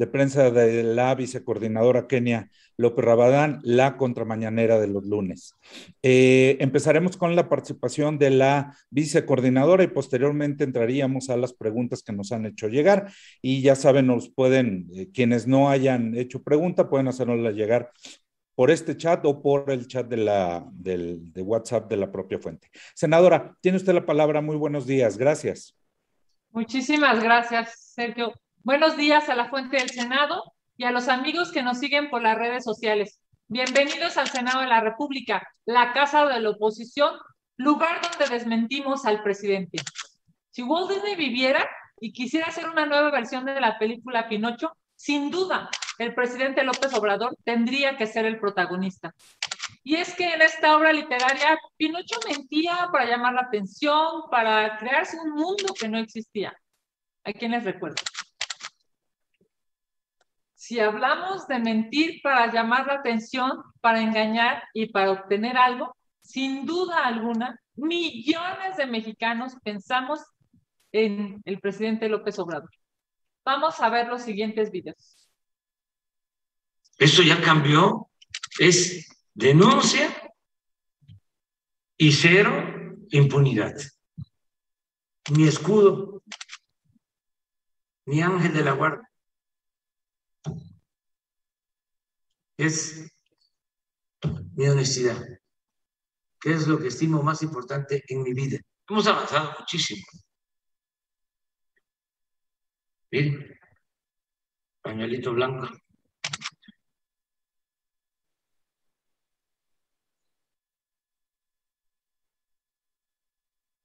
de prensa de la vicecoordinadora Kenia López Rabadán, la contramañanera de los lunes. Empezaremos con la participación de la vicecoordinadora y posteriormente entraríamos a las preguntas que nos han hecho llegar. Y ya saben, nos pueden, quienes no hayan hecho pregunta, pueden hacernosla llegar por este chat o por el chat de WhatsApp de la propia fuente. Senadora, tiene usted la palabra. Muy buenos días. Gracias. Muchísimas gracias, Sergio. Buenos días a la fuente del Senado y a los amigos que nos siguen por las redes sociales. Bienvenidos al Senado de la República, la casa de la oposición, lugar donde desmentimos al presidente. Si Walt Disney viviera y quisiera hacer una nueva versión de la película Pinocho, sin duda, el presidente López Obrador tendría que ser el protagonista. Y es que en esta obra literaria, Pinocho mentía para llamar la atención, para crearse un mundo que no existía. ¿A quién les recuerdo? Si hablamos de mentir para llamar la atención, para engañar y para obtener algo, sin duda alguna, millones de mexicanos pensamos en el presidente López Obrador. Vamos a ver los siguientes videos. Eso ya cambió, es denuncia y cero impunidad. Ni escudo, ni ángel de la guarda. Es mi honestidad, que es lo que estimo más importante en mi vida. Hemos avanzado muchísimo. Miren, pañuelito blanco.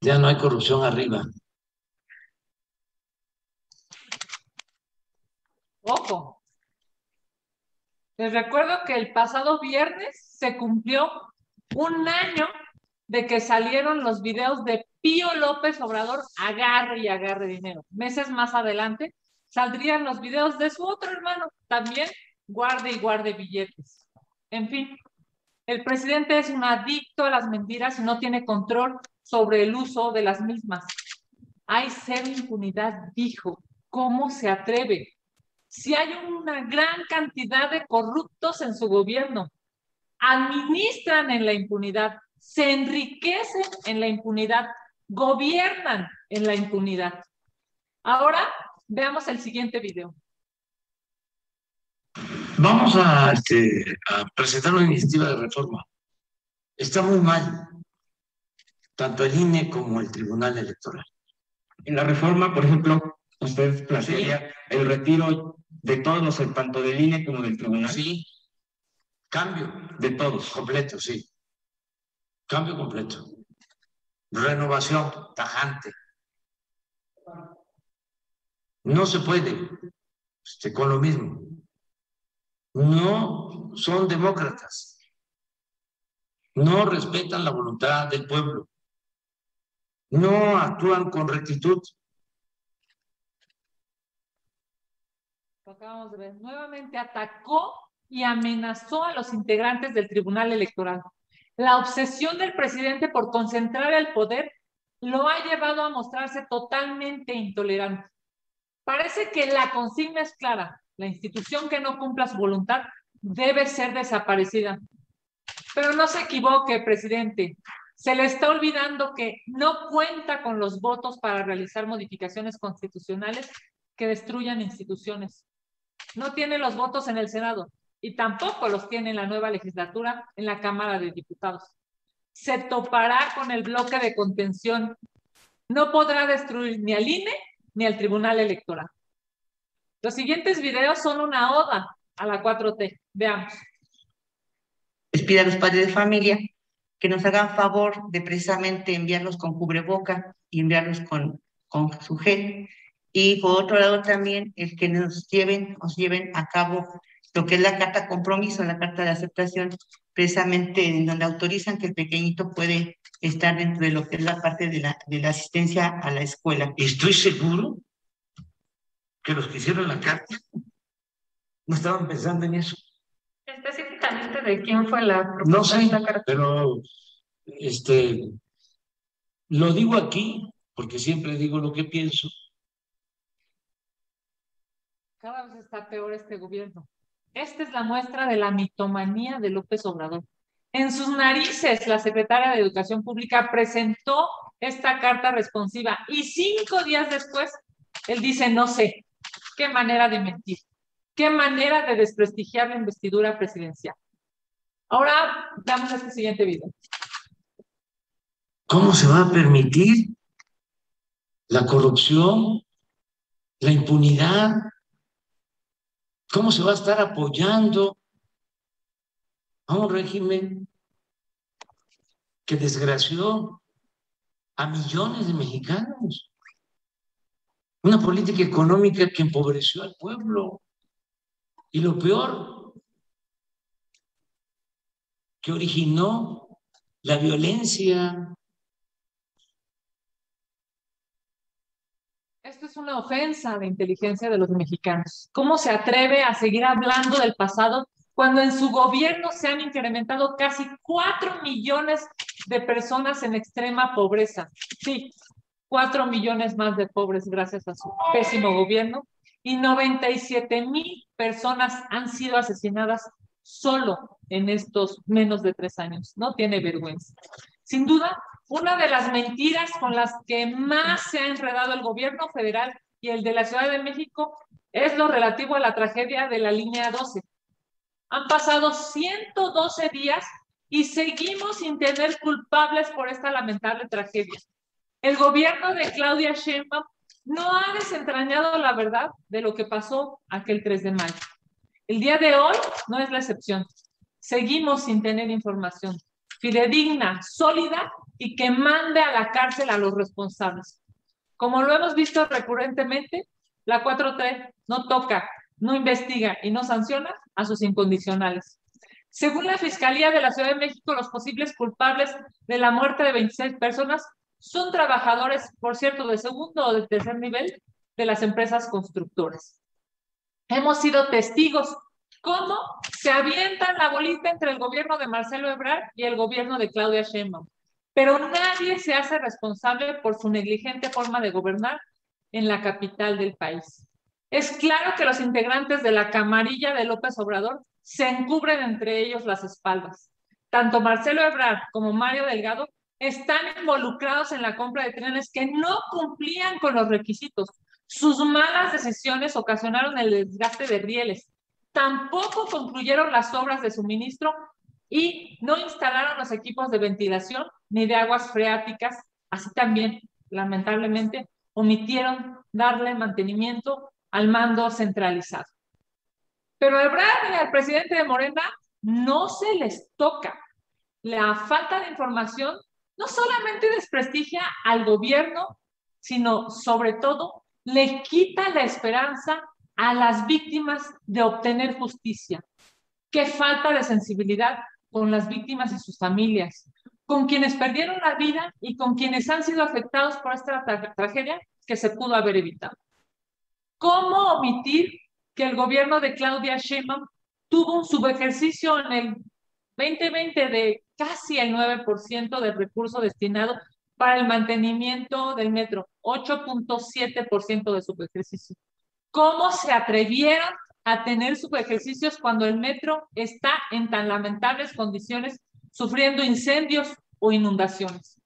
Ya no hay corrupción arriba. Ojo. Les recuerdo que el pasado viernes se cumplió un año de que salieron los videos de Pío López Obrador, agarre y agarre dinero. Meses más adelante saldrían los videos de su otro hermano, también guarde y guarde billetes. En fin, el presidente es un adicto a las mentiras y no tiene control sobre el uso de las mismas. Hay cero impunidad, dijo. ¿Cómo se atreve? Si hay una gran cantidad de corruptos en su gobierno, administran en la impunidad, se enriquecen en la impunidad, gobiernan en la impunidad. Ahora veamos el siguiente video. Vamos a presentar una iniciativa de reforma. Está muy mal, tanto el INE como el Tribunal Electoral. En la reforma, por ejemplo, usted plantearía el retiro de todos, tanto del INE como del Tribunal. Sí, cambio de todos, completo, sí. Cambio completo. Renovación tajante. No se puede con lo mismo. No son demócratas. No respetan la voluntad del pueblo. No actúan con rectitud. Lo acabamos de ver. Nuevamente atacó y amenazó a los integrantes del Tribunal Electoral. La obsesión del presidente por concentrar el poder lo ha llevado a mostrarse totalmente intolerante. Parece que la consigna es clara. La institución que no cumpla su voluntad debe ser desaparecida. Pero no se equivoque, presidente. Se le está olvidando que no cuenta con los votos para realizar modificaciones constitucionales que destruyan instituciones. No tiene los votos en el Senado y tampoco los tiene en la nueva legislatura en la Cámara de Diputados. Se topará con el bloque de contención. No podrá destruir ni al INE ni al Tribunal Electoral. Los siguientes videos son una oda a la 4T. Veamos. Les pido a los padres de familia que nos hagan favor de precisamente enviarlos con cubreboca y enviarlos con su gel. Y por otro lado también el que nos lleven a cabo lo que es la carta compromiso, la carta de aceptación, precisamente en donde autorizan que el pequeñito puede estar dentro de lo que es la parte de la asistencia a la escuela. Estoy seguro que los que hicieron la carta no estaban pensando en eso. Específicamente de quién fue la propuesta. No sé, pero lo digo aquí porque siempre digo lo que pienso. Cada vez está peor este gobierno. Esta es la muestra de la mitomanía de López Obrador. En sus narices, la secretaria de Educación Pública presentó esta carta responsiva y 5 días después, él dice, no sé. Qué manera de mentir. Qué manera de desprestigiar la investidura presidencial. Ahora, damos este siguiente video. ¿Cómo se va a permitir la corrupción, la impunidad? ¿Cómo se va a estar apoyando a un régimen que desgració a millones de mexicanos? Una política económica que empobreció al pueblo. Y lo peor, que originó la violencia. Esto es una ofensa a la inteligencia de los mexicanos. ¿Cómo se atreve a seguir hablando del pasado cuando en su gobierno se han incrementado casi 4 millones de personas en extrema pobreza? Sí, 4 millones más de pobres gracias a su pésimo gobierno y 97,000 personas han sido asesinadas solo en estos menos de 3 años. No tiene vergüenza. Sin duda, una de las mentiras con las que más se ha enredado el gobierno federal y el de la Ciudad de México es lo relativo a la tragedia de la línea 12. Han pasado 112 días y seguimos sin tener culpables por esta lamentable tragedia. El gobierno de Claudia Sheinbaum no ha desentrañado la verdad de lo que pasó aquel 3 de mayo. El día de hoy no es la excepción. Seguimos sin tener información fidedigna, sólida y que mande a la cárcel a los responsables. Como lo hemos visto recurrentemente, la 4T no toca, no investiga y no sanciona a sus incondicionales. Según la Fiscalía de la Ciudad de México, los posibles culpables de la muerte de 26 personas son trabajadores, por cierto, de segundo o de tercer nivel de las empresas constructoras. Hemos sido testigos cómo se avientan la bolita entre el gobierno de Marcelo Ebrard y el gobierno de Claudia Sheinbaum, pero nadie se hace responsable por su negligente forma de gobernar en la capital del país. Es claro que los integrantes de la camarilla de López Obrador se encubren entre ellos las espaldas. Tanto Marcelo Ebrard como Mario Delgado están involucrados en la compra de trenes que no cumplían con los requisitos. Sus malas decisiones ocasionaron el desgaste de rieles. Tampoco concluyeron las obras de suministro y no instalaron los equipos de ventilación ni de aguas freáticas. Así también, lamentablemente, omitieron darle mantenimiento al mando centralizado. Pero a Ebrard y al presidente de Morena no se les toca. La falta de información no solamente desprestigia al gobierno, sino sobre todo le quita la esperanza a las víctimas de obtener justicia. Qué falta de sensibilidad con las víctimas y sus familias, con quienes perdieron la vida y con quienes han sido afectados por esta tragedia que se pudo haber evitado. ¿Cómo omitir que el gobierno de Claudia Sheinbaum tuvo un subejercicio en el 2020 de casi el 9% del recurso destinado para el mantenimiento del metro, 8.7% de subejercicio? ¿Cómo se atrevieron a tener subejercicios cuando el metro está en tan lamentables condiciones, sufriendo incendios o inundaciones?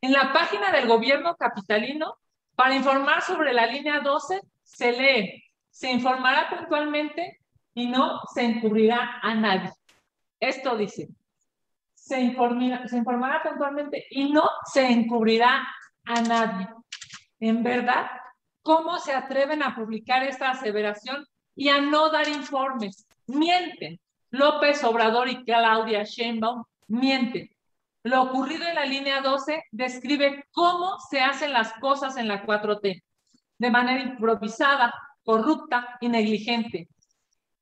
En la página del gobierno capitalino, para informar sobre la línea 12, se lee: se informará puntualmente y no se encubrirá a nadie. Esto dice: se informará puntualmente y no se encubrirá a nadie. En verdad, ¿cómo se atreven a publicar esta aseveración y a no dar informes? Mienten. López Obrador y Claudia Sheinbaum mienten. Lo ocurrido en la línea 12 describe cómo se hacen las cosas en la 4T, de manera improvisada, corrupta y negligente.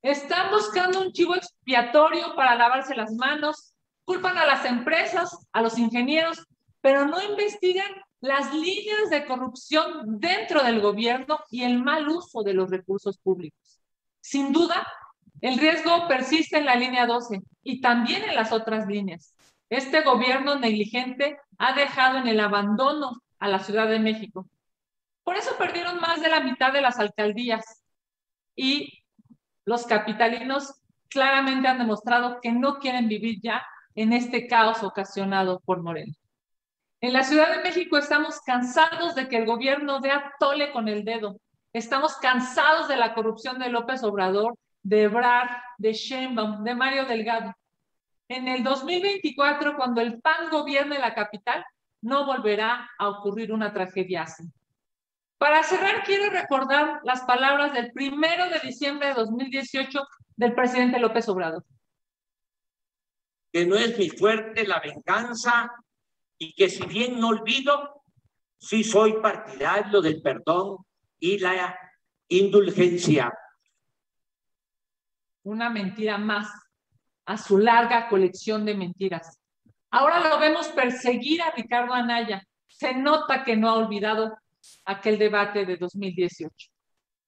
Están buscando un chivo expiatorio para lavarse las manos, culpan a las empresas, a los ingenieros, pero no investigan las líneas de corrupción dentro del gobierno y el mal uso de los recursos públicos. Sin duda, el riesgo persiste en la línea 12 y también en las otras líneas. Este gobierno negligente ha dejado en el abandono a la Ciudad de México. Por eso perdieron más de la mitad de las alcaldías. y los capitalinos claramente han demostrado que no quieren vivir ya en este caos ocasionado por Morena. En la Ciudad de México estamos cansados de que el gobierno dé a tole con el dedo. Estamos cansados de la corrupción de López Obrador, de Ebrard, de Sheinbaum, de Mario Delgado. En el 2024, cuando el PAN gobierne la capital, no volverá a ocurrir una tragedia así. Para cerrar, quiero recordar las palabras del 1 de diciembre de 2018 del presidente López Obrador. Que no es mi fuerte la venganza y que si bien no olvido, sí soy partidario del perdón y la indulgencia. Una mentira más a su larga colección de mentiras. Ahora lo vemos perseguir a Ricardo Anaya. Se nota que no ha olvidado aquel debate de 2018.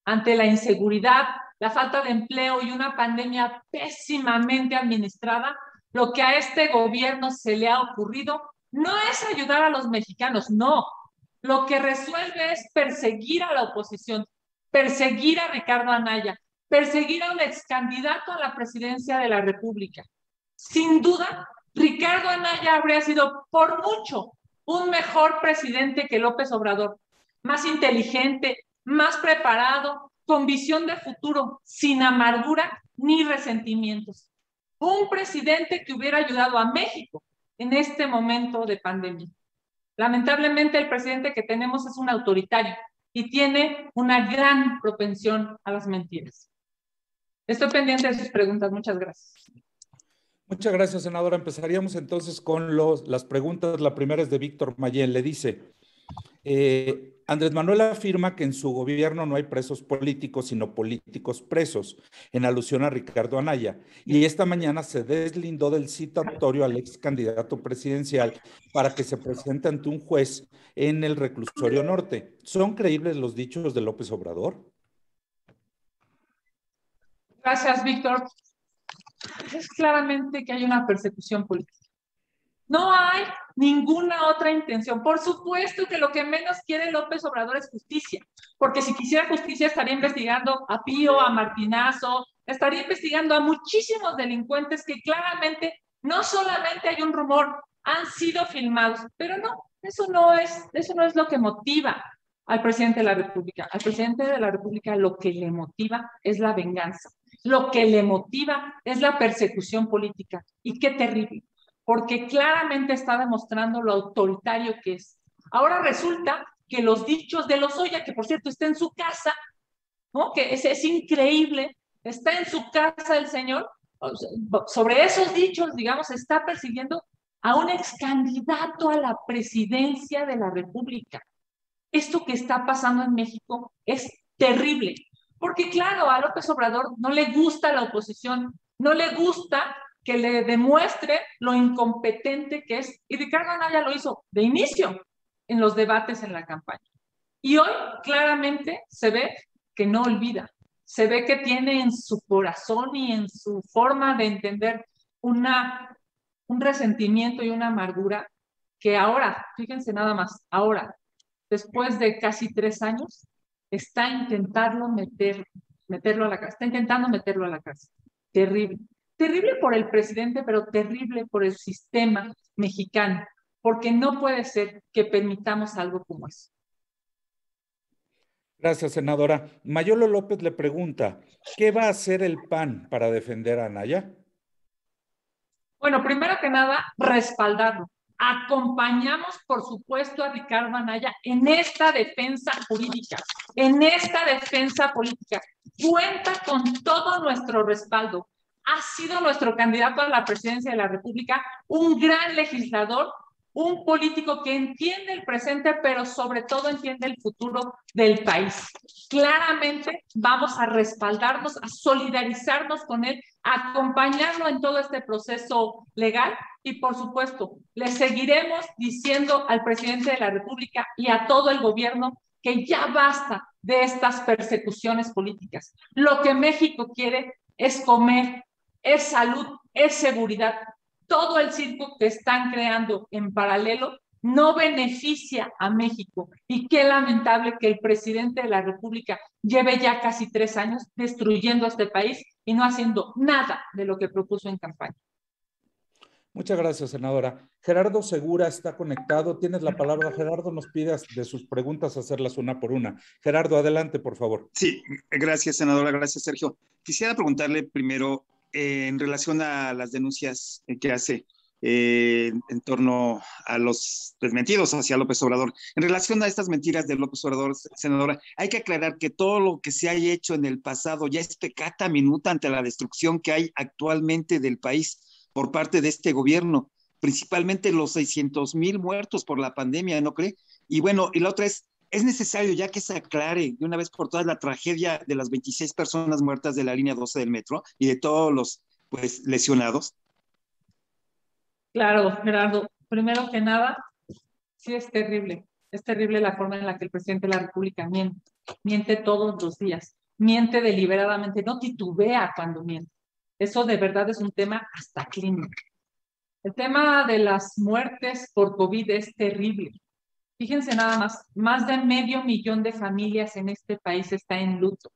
Ante la inseguridad, la falta de empleo y una pandemia pésimamente administrada, lo que a este gobierno se le ha ocurrido no es ayudar a los mexicanos, no. Lo que resuelve es perseguir a la oposición, perseguir a Ricardo Anaya, perseguir a un ex candidato a la presidencia de la República. Sin duda, Ricardo Anaya habría sido por mucho un mejor presidente que López Obrador, más inteligente, más preparado, con visión de futuro, sin amargura ni resentimientos. Un presidente que hubiera ayudado a México en este momento de pandemia. Lamentablemente, el presidente que tenemos es un autoritario y tiene una gran propensión a las mentiras. Estoy pendiente de sus preguntas. Muchas gracias. Muchas gracias, senadora. Empezaríamos entonces con las preguntas. La primera es de Víctor Mayén. Le dice, Andrés Manuel afirma que en su gobierno no hay presos políticos, sino políticos presos, en alusión a Ricardo Anaya. Y esta mañana se deslindó del citatorio al ex candidato presidencial para que se presente ante un juez en el reclusorio norte. ¿Son creíbles los dichos de López Obrador? Gracias, Víctor. Es claramente que hay una persecución política. No hay ninguna otra intención. Por supuesto que lo que menos quiere López Obrador es justicia, porque si quisiera justicia estaría investigando a Pío, a Martinazo, estaría investigando a muchísimos delincuentes que claramente no solamente hay un rumor, han sido filmados, pero no, eso no es lo que motiva al presidente de la República. Al presidente de la República lo que le motiva es la venganza, lo que le motiva es la persecución política. Y qué terrible, porque claramente está demostrando lo autoritario que es. Ahora resulta que los dichos de Lozoya, que por cierto está en su casa, ¿no? Que es increíble, está en su casa el señor, sobre esos dichos, digamos, está persiguiendo a un ex candidato a la presidencia de la República. Esto que está pasando en México es terrible, porque claro, a López Obrador no le gusta la oposición, no le gusta que le demuestre lo incompetente que es, y Ricardo Anaya lo hizo de inicio en los debates en la campaña. Y hoy claramente se ve que no olvida, se ve que tiene en su corazón y en su forma de entender un resentimiento y una amargura que ahora, fíjense nada más, ahora, después de casi 3 años, está intentando meterlo a la cárcel, está intentando meterlo a la cárcel. Terrible. Terrible por el presidente, pero terrible por el sistema mexicano, porque no puede ser que permitamos algo como eso. Gracias, senadora. Mayolo López le pregunta, ¿qué va a hacer el PAN para defender a Anaya? Bueno, primero que nada, respaldarlo. Acompañamos, por supuesto, a Ricardo Anaya en esta defensa jurídica, en esta defensa política. Cuenta con todo nuestro respaldo. Ha sido nuestro candidato a la presidencia de la República, un gran legislador, un político que entiende el presente, pero sobre todo entiende el futuro del país. Claramente vamos a respaldarnos, a solidarizarnos con él, a acompañarlo en todo este proceso legal y, por supuesto, le seguiremos diciendo al presidente de la República y a todo el gobierno que ya basta de estas persecuciones políticas. Lo que México quiere es comer, es salud, es seguridad. Todo el circo que están creando en paralelo no beneficia a México. Y qué lamentable que el presidente de la República lleve ya casi 3 años destruyendo a este país y no haciendo nada de lo que propuso en campaña. Muchas gracias, senadora. Gerardo Segura está conectado. Tienes la palabra, Gerardo. Nos pidas de sus preguntas hacerlas una por una. Gerardo, adelante, por favor. Sí, gracias, senadora. Gracias, Sergio. Quisiera preguntarle primero en relación a las denuncias que hace en torno a los desmentidos hacia López Obrador. En relación a estas mentiras de López Obrador, senadora, hay que aclarar que todo lo que se haya hecho en el pasado ya es peccata minuta ante la destrucción que hay actualmente del país por parte de este gobierno, principalmente los 600,000 muertos por la pandemia, ¿no cree? Y bueno, y la otra es necesario ya que se aclare de una vez por todas la tragedia de las 26 personas muertas de la línea 12 del metro y de todos los pues lesionados. Claro, Gerardo. Primero que nada, sí es terrible la forma en la que el presidente de la República miente todos los días, miente deliberadamente, no titubea cuando miente. Eso de verdad es un tema hasta clínico. El tema de las muertes por COVID es terrible. Fíjense nada más de 500,000 de familias en este país está en luto.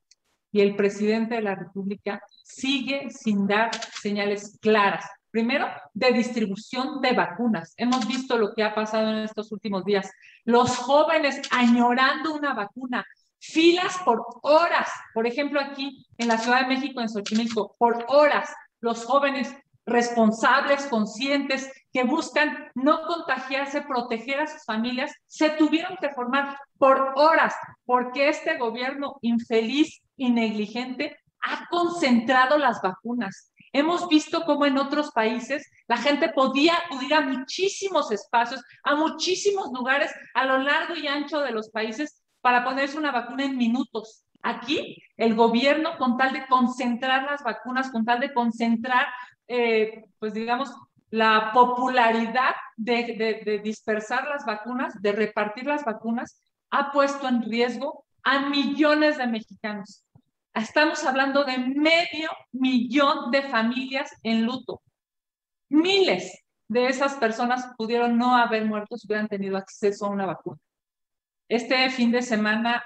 Y el presidente de la República sigue sin dar señales claras. Primero, de distribución de vacunas. Hemos visto lo que ha pasado en estos últimos días. Los jóvenes añorando una vacuna, filas por horas. Por ejemplo, aquí en la Ciudad de México, en Xochimilco, por horas, los jóvenes responsables, conscientes, que buscan no contagiarse, proteger a sus familias, se tuvieron que formar por horas, porque este gobierno infeliz y negligente ha concentrado las vacunas. Hemos visto cómo en otros países la gente podía acudir a muchísimos espacios, a muchísimos lugares a lo largo y ancho de los países para ponerse una vacuna en minutos. Aquí el gobierno, con tal de concentrar las vacunas, con tal de concentrar, pues digamos, la popularidad de dispersar las vacunas, de repartir las vacunas, ha puesto en riesgo a millones de mexicanos. Estamos hablando de 500,000 de familias en luto. Miles de esas personas pudieron no haber muerto si hubieran tenido acceso a una vacuna. Este fin de semana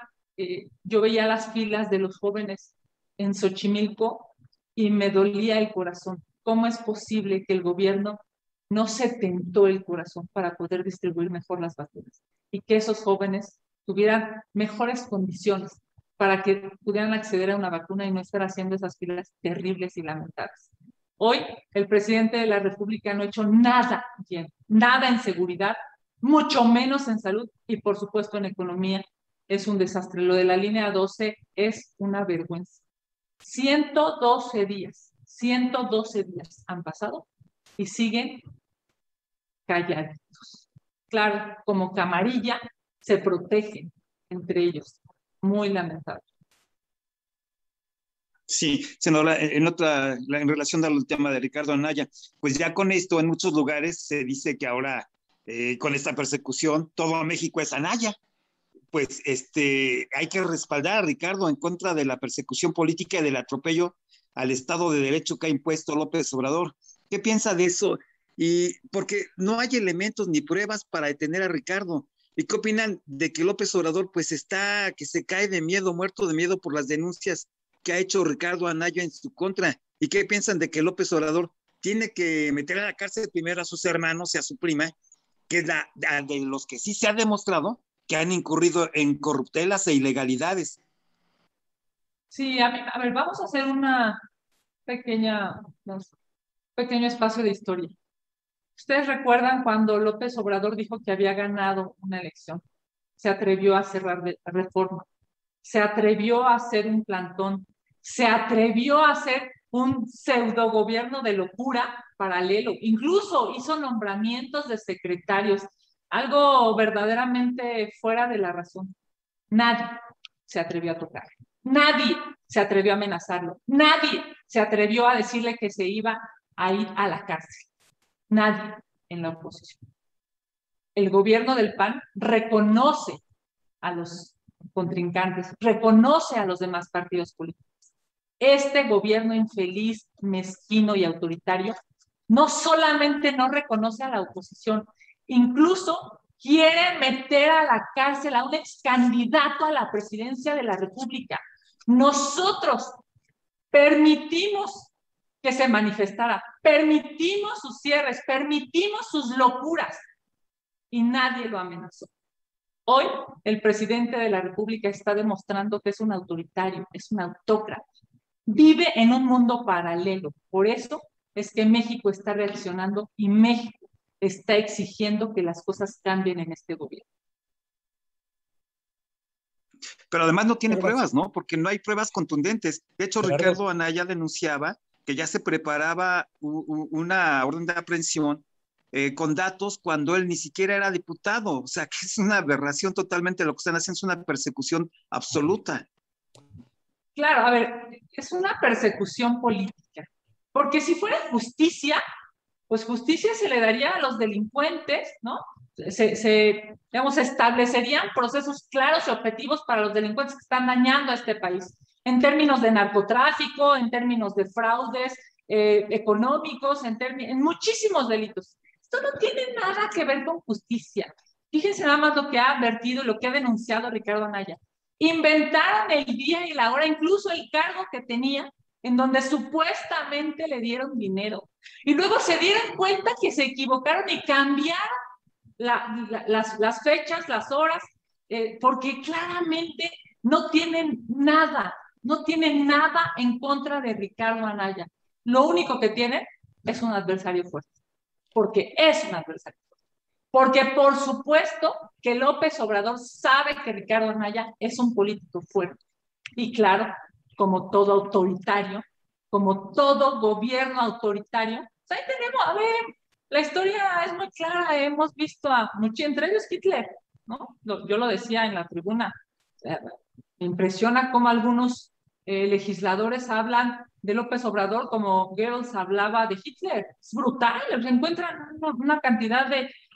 yo veía las filas de los jóvenes en Xochimilco y me dolía el corazón. ¿Cómo es posible que el gobierno no se tentó el corazón para poder distribuir mejor las vacunas y que esos jóvenes tuvieran mejores condiciones para que pudieran acceder a una vacuna y no estar haciendo esas filas terribles y lamentables? Hoy el presidente de la República no ha hecho nada bien, nada en seguridad, mucho menos en salud y por supuesto en economía. Es un desastre. Lo de la línea 12 es una vergüenza. 112 días han pasado y siguen calladitos. Claro, como camarilla se protegen entre ellos. Muy lamentable. Sí, senadora, en relación al tema de Ricardo Anaya, pues ya con esto en muchos lugares se dice que ahora con esta persecución todo México es Anaya. Pues hay que respaldar a Ricardo en contra de la persecución política y del atropello al Estado de Derecho que ha impuesto López Obrador. ¿Qué piensa de eso? Y porque no hay elementos ni pruebas para detener a Ricardo. ¿Y qué opinan de que López Obrador pues que se cae de miedo, muerto de miedo por las denuncias que ha hecho Ricardo Anaya en su contra? ¿Y qué piensan de que López Obrador tiene que meter a la cárcel primero a sus hermanos y a su prima, que es de los que sí se ha demostrado que han incurrido en corruptelas e ilegalidades? Sí, a ver, vamos a hacer un pequeño espacio de historia. ¿Ustedes recuerdan cuando López Obrador dijo que había ganado una elección? Se atrevió a cerrar Reforma, se atrevió a hacer un plantón, se atrevió a hacer un pseudo gobierno de locura paralelo, incluso hizo nombramientos de secretarios, algo verdaderamente fuera de la razón. Nadie se atrevió a tocar, nadie se atrevió a amenazarlo, nadie se atrevió a decirle que se iba a ir a la cárcel, nadie en la oposición. El gobierno del PAN reconoce a los contrincantes, reconoce a los demás partidos políticos. Este gobierno infeliz, mezquino y autoritario no solamente no reconoce a la oposición, incluso quieren meter a la cárcel a un ex candidato a la presidencia de la República. Nosotros permitimos que se manifestara, permitimos sus cierres, permitimos sus locuras y nadie lo amenazó. Hoy el presidente de la República está demostrando que es un autoritario, es un autócrata. Vive en un mundo paralelo. Por eso es que México está reaccionando y México está exigiendo que las cosas cambien en este gobierno. Pero además no tiene pruebas, ¿no? Porque no hay pruebas contundentes. De hecho, claro. Ricardo Anaya denunciaba que ya se preparaba una orden de aprehensión con datos cuando él ni siquiera era diputado. O sea, que es una aberración totalmente lo que están haciendo, es una persecución absoluta. Claro, a ver, es una persecución política. Porque si fuera justicia, pues justicia se le daría a los delincuentes, ¿no? Digamos, establecerían procesos claros y objetivos para los delincuentes que están dañando a este país, en términos de narcotráfico, en términos de fraudes económicos, en muchísimos delitos. Esto no tiene nada que ver con justicia. Fíjense nada más lo que ha advertido, lo que ha denunciado Ricardo Anaya. Inventaron el día y la hora, incluso el cargo que tenía, en donde supuestamente le dieron y luego se dieron cuenta que se equivocaron y cambiaron las fechas, las horas, porque claramente no tienen nada en contra de Ricardo Anaya. Lo único que tienen es un adversario fuerte, porque es un adversario fuerte. Porque por supuesto que López Obrador sabe que Ricardo Anaya es un político fuerte. Y claro, como todo autoritario, como todo gobierno autoritario, pues ahí tenemos, a ver, la historia es muy clara, hemos visto a muchos, entre ellos Hitler, ¿no? Yo lo decía en la tribuna, me impresiona cómo algunos legisladores hablan de López Obrador como Goebbels hablaba de Hitler. Es brutal, se encuentran una cantidad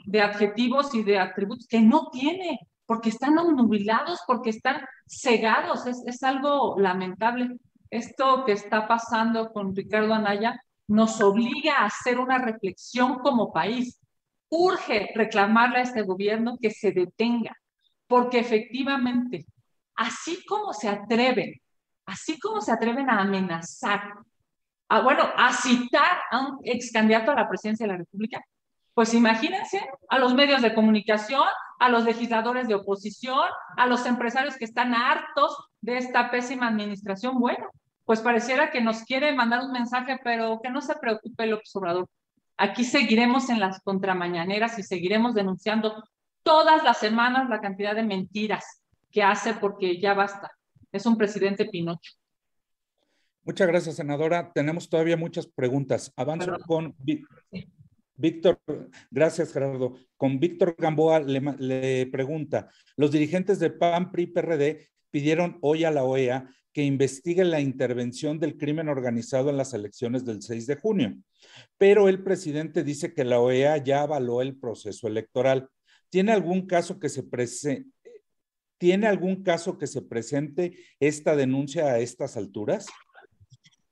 de adjetivos y de atributos que no tiene, porque están obnubilados, porque están cegados, es algo lamentable. Esto que está pasando con Ricardo Anaya nos obliga a hacer una reflexión como país. Urge reclamarle a este gobierno que se detenga, porque efectivamente, así como se atreven a amenazar, a citar a un ex candidato a la presidencia de la República, pues imagínense a los medios de comunicación, a los legisladores de oposición, a los empresarios que están hartos de esta pésima administración. Bueno, pues pareciera que nos quiere mandar un mensaje, pero que no se preocupe López Obrador. Aquí seguiremos en las contramañaneras y seguiremos denunciando todas las semanas la cantidad de mentiras que hace, porque ya basta. Es un presidente Pinocho. Muchas gracias, senadora. Tenemos todavía muchas preguntas. Avanzo con Víctor. Gracias, Gerardo. Con Víctor Gamboa le pregunta, los dirigentes de PAN, PRI, PRD pidieron hoy a la OEA que investigue la intervención del crimen organizado en las elecciones del 6 de junio. Pero el presidente dice que la OEA ya avaló el proceso electoral. ¿Tiene algún caso que se presente esta denuncia a estas alturas?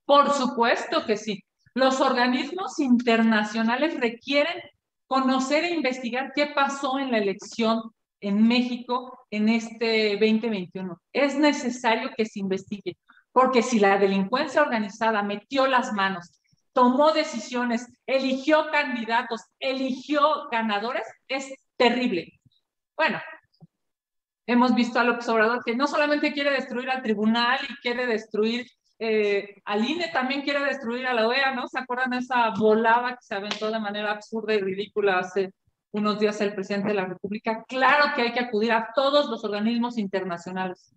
Por supuesto que sí. Los organismos internacionales requieren conocer e investigar qué pasó en la elección en México en este 2021. Es necesario que se investigue, porque si la delincuencia organizada metió las manos, tomó decisiones, eligió candidatos, eligió ganadores, es terrible. Bueno, hemos visto a López Obrador que no solamente quiere destruir al tribunal y quiere destruir al INE, también quiere destruir a la OEA, ¿no? ¿Se acuerdan de esa volada que se aventó de manera absurda y ridícula hace unos días el presidente de la República? Claro que hay que acudir a todos los organismos internacionales,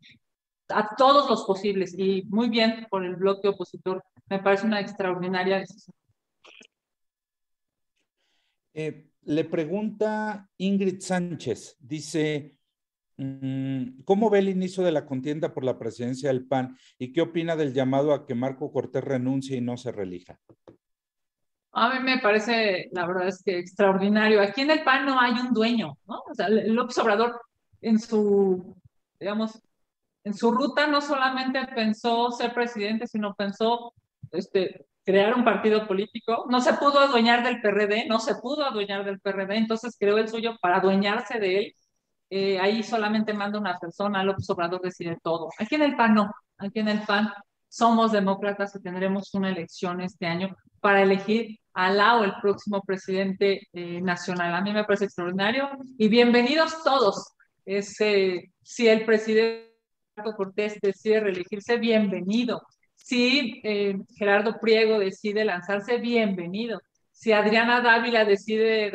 a todos los posibles, y muy bien por el bloque opositor. Me parece una extraordinaria decisión. Le pregunta Ingrid Sánchez, dice, ¿cómo ve el inicio de la contienda por la presidencia del PAN y qué opina del llamado a que Marco Cortés renuncie y no se reelija? A mí me parece, la verdad es que extraordinario. Aquí en el PAN no hay un dueño, ¿no? O sea, López Obrador en su ruta no solamente pensó ser presidente, sino pensó crear un partido político, no se pudo adueñar del PRD, entonces creó el suyo para adueñarse de él. Ahí solamente manda una persona, López Obrador decide todo. Aquí en el PAN no, aquí en el PAN somos demócratas y tendremos una elección este año para elegir a la o el próximo presidente nacional. A mí me parece extraordinario y bienvenidos todos. Si el presidente Cortés decide reelegirse, bienvenido. Si Gerardo Priego decide lanzarse, bienvenido. Si Adriana Dávila decide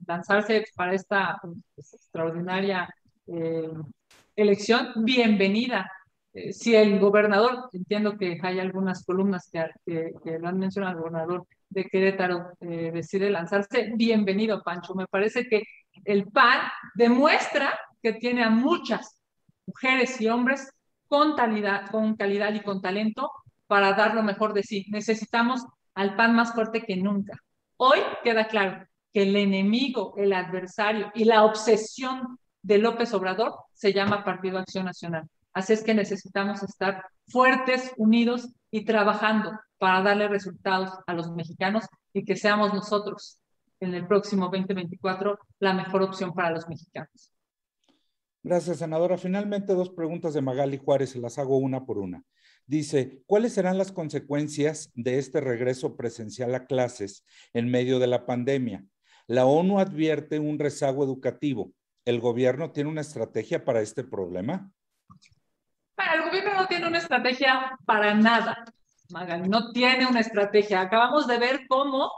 lanzarse para esta extraordinaria elección, bienvenida. Si el gobernador, entiendo que hay algunas columnas que lo han mencionado, el gobernador de Querétaro decide lanzarse, bienvenido, Pancho. Me parece que el PAN demuestra que tiene a muchas mujeres y hombres con calidad y con talento para dar lo mejor de sí. Necesitamos al PAN más fuerte que nunca. Hoy queda claro que el enemigo, el adversario y la obsesión de López Obrador se llama Partido Acción Nacional. Así es que necesitamos estar fuertes, unidos y trabajando para darle resultados a los mexicanos y que seamos nosotros en el próximo 2024 la mejor opción para los mexicanos. Gracias, senadora. Finalmente, 2 preguntas de Magali Juárez, se las hago una por una. Dice, ¿cuáles serán las consecuencias de este regreso presencial a clases en medio de la pandemia? La ONU advierte un rezago educativo. ¿El gobierno tiene una estrategia para este problema? El gobierno no tiene una estrategia para nada, Magali, no tiene una estrategia. Acabamos de ver cómo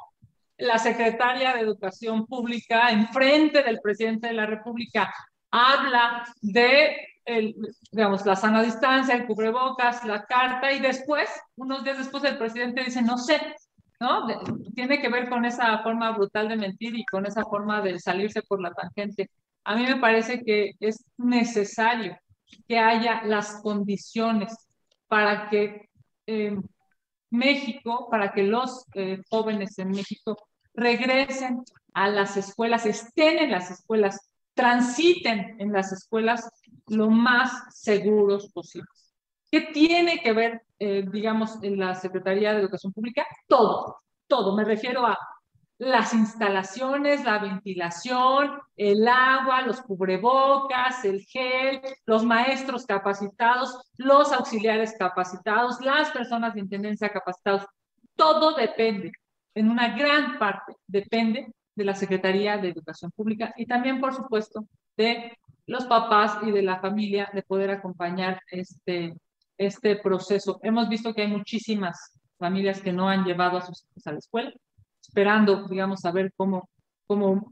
la secretaria de Educación Pública, enfrente del presidente de la República, habla de digamos, la sana distancia, el cubrebocas, la carta, y después, unos días después, el presidente dice, no sé, ¿no? Tiene que ver con esa forma brutal de mentir y con esa forma de salirse por la tangente. A mí me parece que es necesario que haya las condiciones para que México, para que los jóvenes en México regresen a las escuelas, estén en las escuelas, transiten en las escuelas lo más seguros posibles. ¿Qué tiene que ver, digamos, en la Secretaría de Educación Pública? Todo. Me refiero a las instalaciones, la ventilación, el agua, los cubrebocas, el gel, los maestros capacitados, los auxiliares capacitados, las personas de intendencia capacitados. Todo depende, en una gran parte, depende de la Secretaría de Educación Pública y también, por supuesto, de los papás y de la familia de poder acompañar este proceso. Hemos visto que hay muchísimas familias que no han llevado a sus hijos a la escuela, esperando, digamos, a ver cómo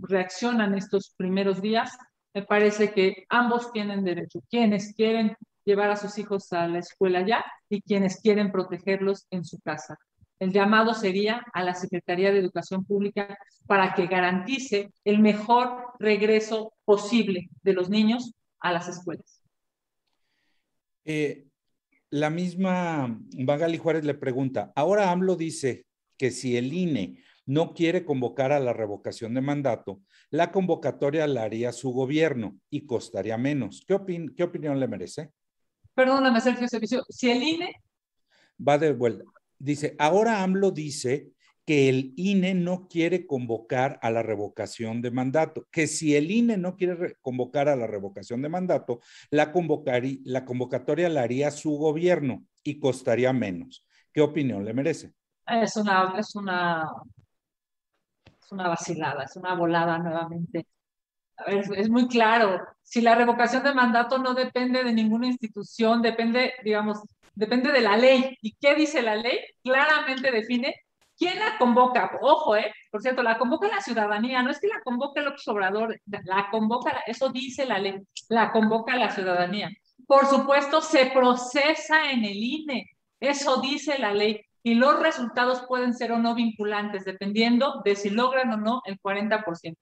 reaccionan estos primeros días. Me parece que ambos tienen derecho, quienes quieren llevar a sus hijos a la escuela ya y quienes quieren protegerlos en su casa. El llamado sería a la Secretaría de Educación Pública para que garantice el mejor regreso posible de los niños a las escuelas. La misma Magali Juárez le pregunta, ahora AMLO dice que si el INE no quiere convocar a la revocación de mandato, la convocatoria la haría su gobierno y costaría menos. ¿Qué opinión le merece? Perdóname, Sergio Servicio, si el INE... Va de vuelta. Dice, ahora AMLO dice que el INE no quiere convocar a la revocación de mandato, que si el INE no quiere convocar a la revocación de mandato, la convocatoria la haría su gobierno y costaría menos. ¿Qué opinión le merece? Es una vacilada, es una volada nuevamente. A ver, es muy claro, si la revocación de mandato no depende de ninguna institución, depende, digamos, depende de la ley. ¿Y qué dice la ley? Claramente define quién la convoca. Ojo, por cierto, la convoca la ciudadanía, no es que la convoque López Obrador, la convoca, eso dice la ley, la convoca la ciudadanía. Por supuesto, se procesa en el INE, eso dice la ley. Y los resultados pueden ser o no vinculantes, dependiendo de si logran o no el 40%.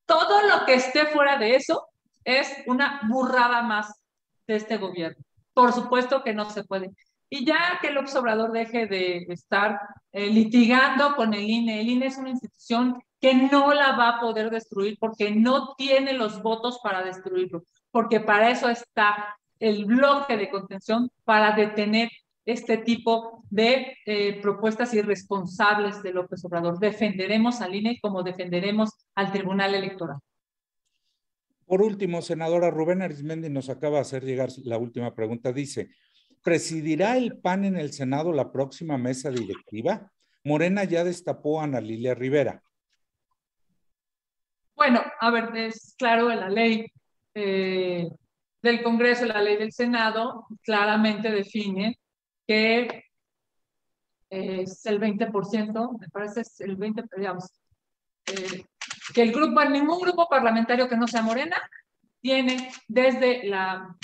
Todo lo que esté fuera de eso es una burrada más de este gobierno. Por supuesto que no se puede. Y ya que López Obrador deje de estar litigando con el INE es una institución que no la va a poder destruir porque no tiene los votos para destruirlo, porque para eso está el bloque de contención, para detener este tipo de propuestas irresponsables de López Obrador. Defenderemos al INE como defenderemos al Tribunal Electoral. Por último, senadora, Rubén Arizmendi nos acaba de hacer llegar la última pregunta. Dice, ¿presidirá el PAN en el Senado la próxima mesa directiva? Morena ya destapó a Ana Lilia Rivera. Bueno, a ver, es claro, en la ley del Congreso, la ley del Senado, claramente define que es el 20%, me parece es el 20%, digamos, que el grupo, ningún grupo parlamentario que no sea Morena, tiene desde la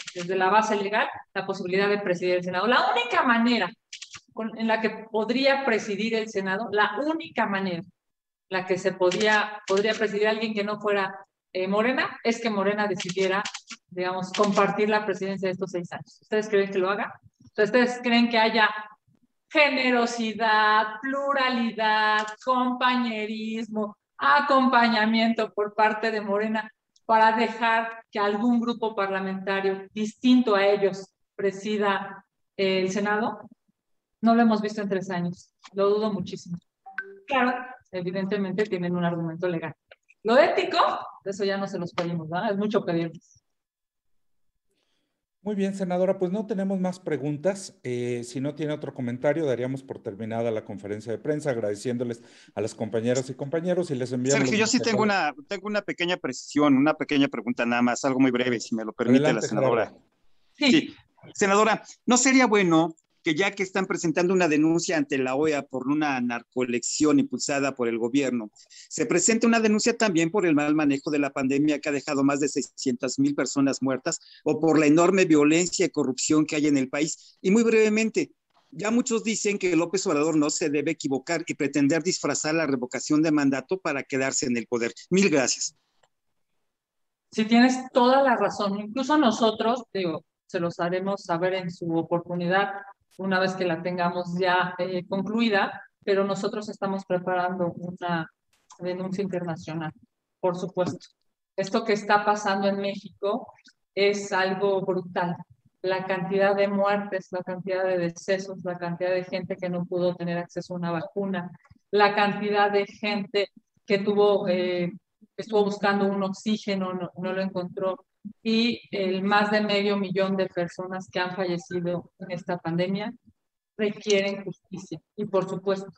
base legal la posibilidad de presidir el Senado. La única manera en la que podría presidir el Senado, la única manera la que se podría presidir a alguien que no fuera Morena, es que Morena decidiera, digamos, compartir la presidencia de estos 6 años. ¿Ustedes creen que lo haga? ¿Ustedes creen que haya generosidad, pluralidad, compañerismo, acompañamiento por parte de Morena para dejar que algún grupo parlamentario distinto a ellos presida el Senado? No lo hemos visto en 3 años. Lo dudo muchísimo. Claro, evidentemente tienen un argumento legal. Lo ético, eso ya no se los pedimos, ¿verdad? Es mucho pedirles. Muy bien, senadora, pues no tenemos más preguntas. Si no tiene otro comentario, daríamos por terminada la conferencia de prensa, agradeciéndoles a las compañeras y compañeros y les enviamos. Sergio, yo sí tengo una pequeña precisión, una pequeña pregunta nada más, algo muy breve, si me lo permite. Adelante, la senadora. Gerardo. Sí, senadora, ¿no sería bueno que ya que están presentando una denuncia ante la OEA por una narcoelección impulsada por el gobierno, se presente una denuncia también por el mal manejo de la pandemia que ha dejado más de 600,000 personas muertas o por la enorme violencia y corrupción que hay en el país? Y muy brevemente, ya muchos dicen que López Obrador no se debe equivocar y pretender disfrazar la revocación de mandato para quedarse en el poder. Mil gracias. Sí, tienes toda la razón. Incluso nosotros, digo, se los haremos saber en su oportunidad una vez que la tengamos ya concluida, pero nosotros estamos preparando una denuncia internacional, por supuesto. Esto que está pasando en México es algo brutal. La cantidad de muertes, la cantidad de decesos, la cantidad de gente que no pudo tener acceso a una vacuna, la cantidad de gente que estuvo buscando un oxígeno, no lo encontró, y el más de 500,000 de personas que han fallecido en esta pandemia requieren justicia. Y por supuesto,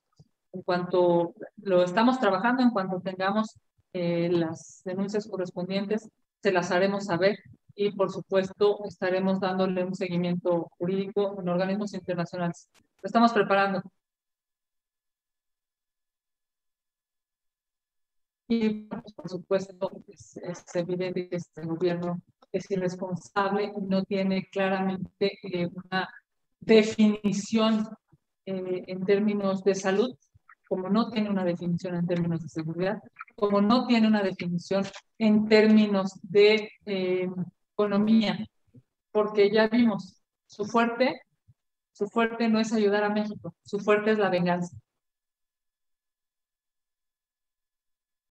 en cuanto lo estamos trabajando, en cuanto tengamos las denuncias correspondientes, se las haremos saber y por supuesto estaremos dándole un seguimiento jurídico en organismos internacionales. Lo estamos preparando. Y por supuesto es evidente que este gobierno es irresponsable y no tiene claramente una definición en términos de salud, como no tiene una definición en términos de seguridad, como no tiene una definición en términos de economía, porque ya vimos, su fuerte no es ayudar a México, su fuerte es la venganza.